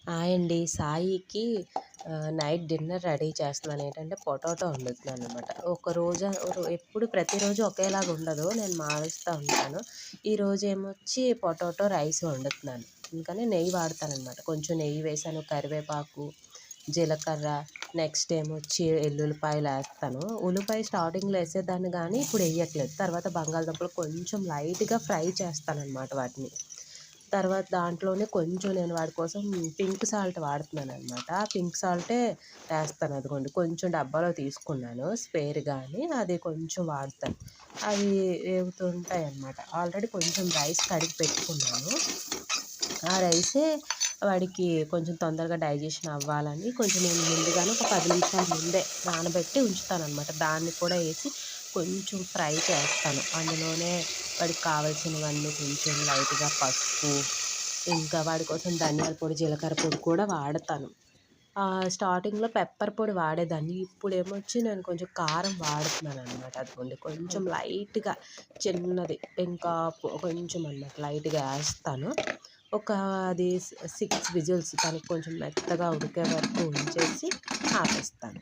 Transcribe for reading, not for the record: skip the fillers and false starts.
Hi అండి. సాయికి night dinner ready చేస్తున్నాను. ఏంటంటే పొటాటో వండుతున్నాననమాట. ఎప్పుడు ప్రతిరోజు ఒకేలాగా ఉండదు. నేను మారుస్తూ ఉంటాను. ఈరోజు ఏమొచ్చి పొటాటో రైస్ వండుతున్నాను. అందుకని నెయ్యి వాడతాననమాట. కొంచెం నెయ్యి వేసాను, కరివేపాకు, జీలకర్ర, నెక్స్ట్ ఏమొచ్చి ఎల్లుల్లిపాయలు వేస్తాను. ఉల్లిపాయ స్టార్టింగ్‌లో వేసేదాన్ని కానీ ఇప్పుడు వేయట్లేదు. తర్వాత బంగాళదుంపలు కొంచెం లైట్‌గా ఫ్రై చేస్తాననమాట వాటిని. తర్వాత దాంట్లోనే కొంచెం నేను వాడి కోసం పింక్ సాల్ట్ వాడుతున్నాననమాట. ఆ పింక్ సాల్టే వేస్తాను. అదిగోండి కొంచెం డబ్బాలో తీసుకున్నాను స్పేర్‌గా అని. అది కొంచెం వాడతాను. అవి వేగుతుంటాయన్నమాట. ఆల్రెడీ కొంచెం రైస్ కడిగి పెట్టుకున్నాను. ఆ రైసే వాడికి కొంచెం తొందరగా డైజెషన్ అవ్వాలని కొంచెం నేను ముందుగానే ఒక 10 నిమిషాల ముందే నానబెట్టి ఉంచుతాననమాట. దాన్ని కూడా వేసి కొంచెం ఫ్రై చేస్తాను. అందులోనే వాడికి కావాల్సినవన్నీ కొంచెం లైట్‌గా పసుపు, ఇంకా వాడి కోసం ధనియాల పొడి, జీలకర్ర పొడి కూడా వాడతాను. స్టార్టింగ్‌లో పెప్పర్ పొడి వాడేదాన్ని. ఇప్పుడేమొచ్చి నేను కొంచెం కారం వాడుతున్నాననమాట. అదిగోండి కొంచెం లైట్‌గా చిన్నది ఇంకా కొంచెం అన్నమాట లైట్‌గా ఏస్తాను. ఒక అది 6 విజిల్స్ తనకి కొంచెం మెత్తగా ఉడికే వరకు ఉంచేసి ఆపేస్తాను.